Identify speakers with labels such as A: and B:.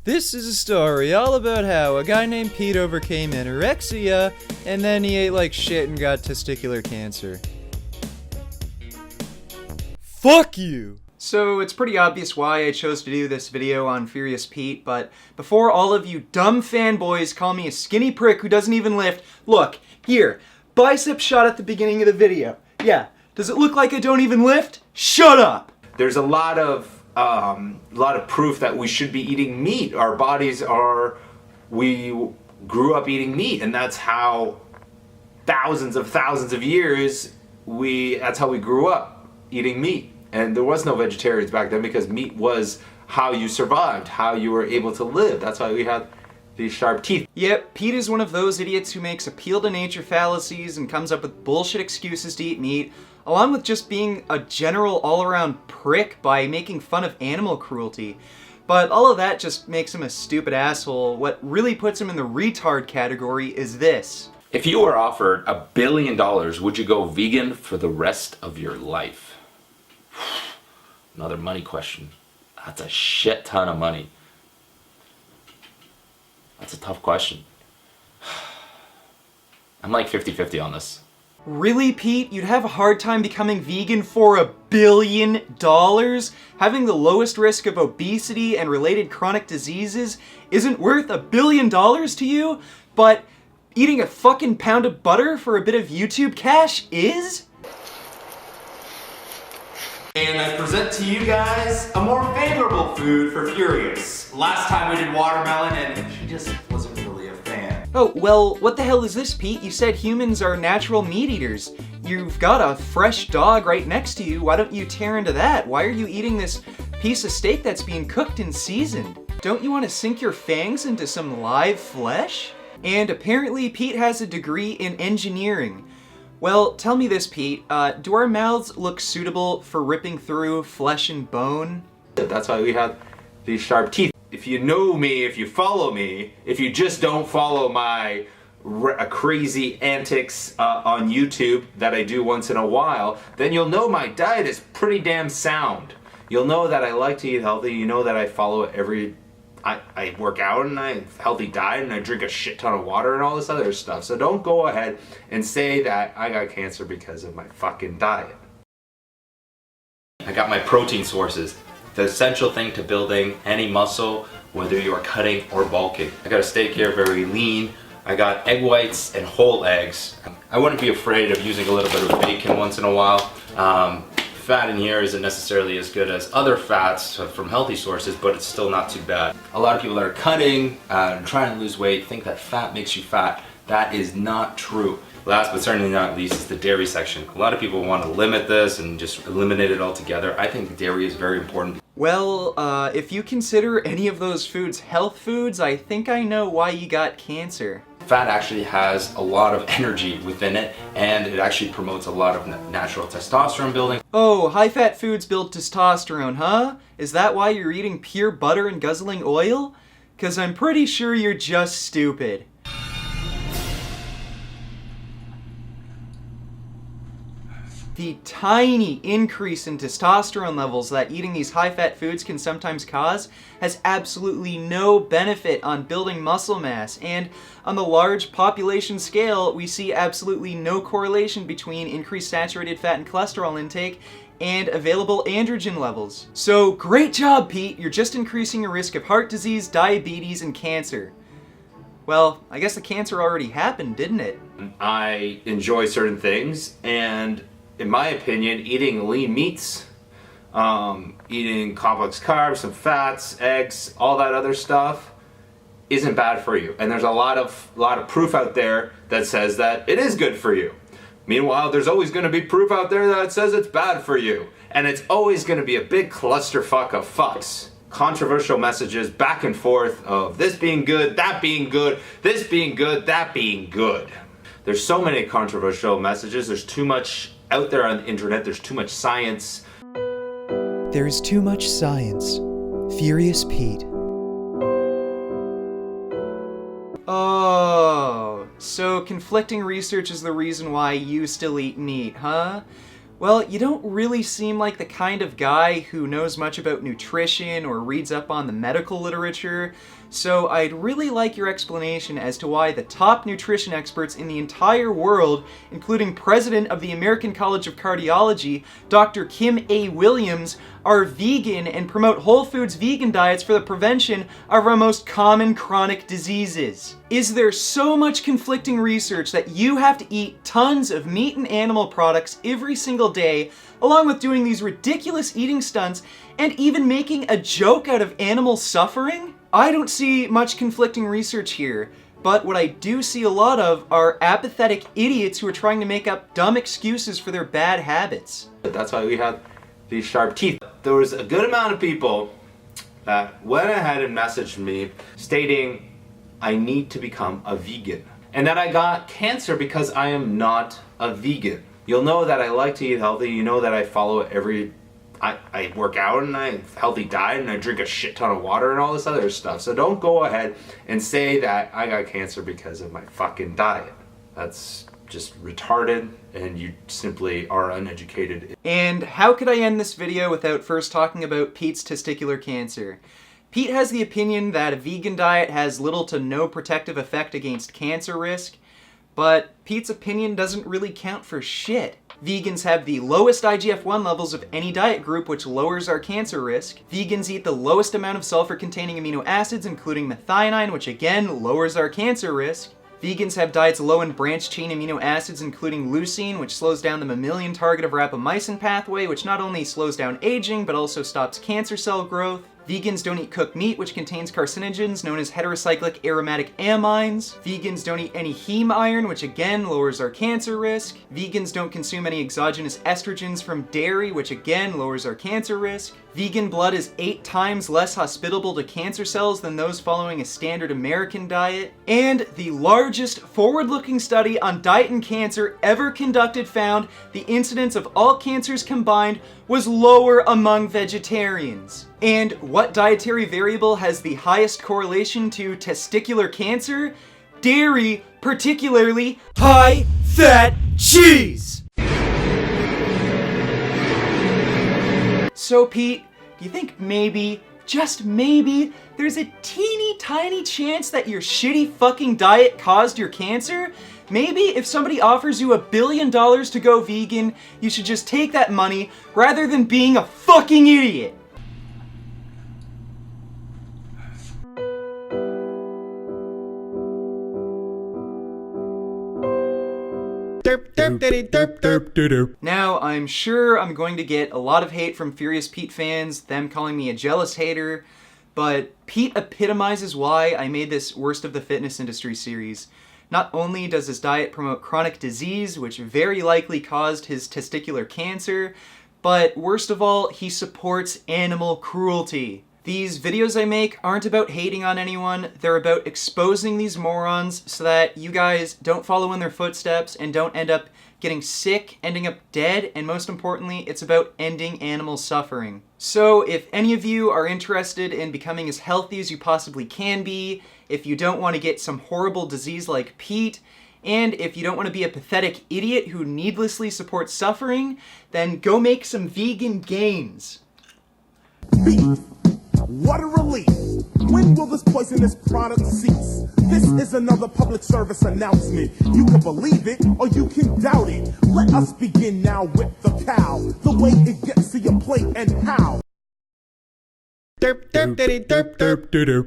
A: This is a story all about how a guy named Pete overcame anorexia, and then he ate like shit and got testicular cancer. Fuck you!
B: So it's pretty obvious why I chose to do this video on Furious Pete, but before all of you dumb fanboys call me a skinny prick who doesn't even lift, look, here, bicep shot at the beginning of the video. Yeah, does it look like I don't even lift? Shut up!
C: There's a lot of proof that we should be eating meat. Our bodies we grew up eating meat, and that's how thousands of years that's how we grew up eating meat. And there was no vegetarians back then because meat was how you survived, how you were able to live. That's why we had these sharp teeth.
B: Yep, Pete is one of those idiots who makes appeal to nature fallacies and comes up with bullshit excuses to eat meat, along with just being a general all-around prick by making fun of animal cruelty. But all of that just makes him a stupid asshole. What really puts him in the retard category is this.
D: If you were offered $1 billion, would you go vegan for the rest of your life? Another money question. That's a shit ton of money. That's a tough question. I'm like 50-50 on this.
B: Really, Pete? You'd have a hard time becoming vegan for $1 billion? Having the lowest risk of obesity and related chronic diseases isn't worth $1 billion to you? But eating a fucking pound of butter for a bit of YouTube cash is?
C: And I present to you guys a more favorable food for Furious. Last time we did watermelon and she just wasn't really a fan.
B: Oh, well, what the hell is this, Pete? You said humans are natural meat eaters. You've got a fresh dog right next to you. Why don't you tear into that? Why are you eating this piece of steak that's being cooked and seasoned? Don't you want to sink your fangs into some live flesh? And apparently Pete has a degree in engineering. Well, tell me this, Pete. Do our mouths look suitable for ripping through flesh and bone?
C: That's why we have these sharp teeth. If you know me, if you follow me, if you just don't follow my crazy antics on YouTube that I do once in a while, then you'll know my diet is pretty damn sound. You'll know that I like to eat healthy. You know that I follow it I work out and I have a healthy diet and I drink a shit ton of water and all this other stuff. So don't go ahead and say that I got cancer because of my fucking diet.
D: I got my protein sources. The essential thing to building any muscle, whether you are cutting or bulking. I got a steak here, very lean. I got egg whites and whole eggs. I wouldn't be afraid of using a little bit of bacon once in a while. Fat in here isn't necessarily as good as other fats from healthy sources, but it's still not too bad. A lot of people that are cutting and trying to lose weight think that fat makes you fat. That is not true. Last but certainly not least is the dairy section. A lot of people want to limit this and just eliminate it altogether. I think dairy is very important.
B: Well, if you consider any of those foods health foods, I think I know why you got cancer.
D: Fat actually has a lot of energy within it, and it actually promotes a lot of natural testosterone building.
B: Oh, high-fat foods build testosterone, huh? Is that why you're eating pure butter and guzzling oil? 'Cause I'm pretty sure you're just stupid. The tiny increase in testosterone levels that eating these high-fat foods can sometimes cause has absolutely no benefit on building muscle mass, and on the large population scale, we see absolutely no correlation between increased saturated fat and cholesterol intake and available androgen levels. So great job, Pete! You're just increasing your risk of heart disease, diabetes, and cancer. Well, I guess the cancer already happened, didn't it?
C: I enjoy certain things, and in my opinion, eating lean meats, eating complex carbs, some fats, eggs, all that other stuff isn't bad for you. And there's a lot of proof out there that says that it is good for you. Meanwhile, there's always going to be proof out there that says it's bad for you. And it's always going to be a big clusterfuck of fucks. Controversial messages back and forth of this being good, that being good, this being good, that being good. There's so many controversial messages. There's too much out there on the internet. There's too much science.
A: There's too much science. Furious Pete.
B: Oh, so conflicting research is the reason why you still eat meat, huh? Well, you don't really seem like the kind of guy who knows much about nutrition or reads up on the medical literature, So I'd really like your explanation as to why the top nutrition experts in the entire world, including President of the American College of Cardiology, Dr. Kim A. Williams, are vegan and promote whole foods vegan diets for the prevention of our most common chronic diseases. Is there so much conflicting research that you have to eat tons of meat and animal products every single day, along with doing these ridiculous eating stunts and even making a joke out of animal suffering? I don't see much conflicting research here, but what I do see a lot of are apathetic idiots who are trying to make up dumb excuses for their bad habits.
C: That's why we have these sharp teeth. There was a good amount of people that went ahead and messaged me stating I need to become a vegan and that I got cancer because I am not a vegan. You'll know that I like to eat healthy. You know that I follow I work out and I have a healthy diet and I drink a shit ton of water and all this other stuff. So don't go ahead and say that I got cancer because of my fucking diet. That's just retarded and you simply are uneducated.
B: And how could I end this video without first talking about Pete's testicular cancer? Pete has the opinion that a vegan diet has little to no protective effect against cancer risk, but Pete's opinion doesn't really count for shit. Vegans have the lowest IGF-1 levels of any diet group, which lowers our cancer risk. Vegans eat the lowest amount of sulfur-containing amino acids, including methionine, which again lowers our cancer risk. Vegans have diets low in branched-chain amino acids, including leucine, which slows down the mammalian target of rapamycin pathway, which not only slows down aging, but also stops cancer cell growth. Vegans don't eat cooked meat, which contains carcinogens known as heterocyclic aromatic amines. Vegans don't eat any heme iron, which again lowers our cancer risk. Vegans don't consume any exogenous estrogens from dairy, which again lowers our cancer risk. Vegan blood is 8 times less hospitable to cancer cells than those following a standard American diet. And the largest forward-looking study on diet and cancer ever conducted found the incidence of all cancers combined was lower among vegetarians. And what dietary variable has the highest correlation to testicular cancer? Dairy, particularly high-fat cheese! So Pete, do you think maybe, just maybe, there's a teeny tiny chance that your shitty fucking diet caused your cancer? Maybe if somebody offers you $1 billion to go vegan, you should just take that money rather than being a fucking idiot. Now, I'm sure I'm going to get a lot of hate from Furious Pete fans, them calling me a jealous hater, but Pete epitomizes why I made this Worst of the Fitness Industry series. Not only does his diet promote chronic disease, which very likely caused his testicular cancer, but worst of all, he supports animal cruelty. These videos I make aren't about hating on anyone, they're about exposing these morons so that you guys don't follow in their footsteps and don't end up getting sick, ending up dead, and most importantly, it's about ending animal suffering. So if any of you are interested in becoming as healthy as you possibly can be, if you don't want to get some horrible disease like Pete, and if you don't want to be a pathetic idiot who needlessly supports suffering, then go make some vegan gains.
E: Beef. What a relief. When will this poisonous product cease? This is another public service announcement. You can believe it or you can doubt it. Let us begin now with the cow. The way it gets to your plate and how.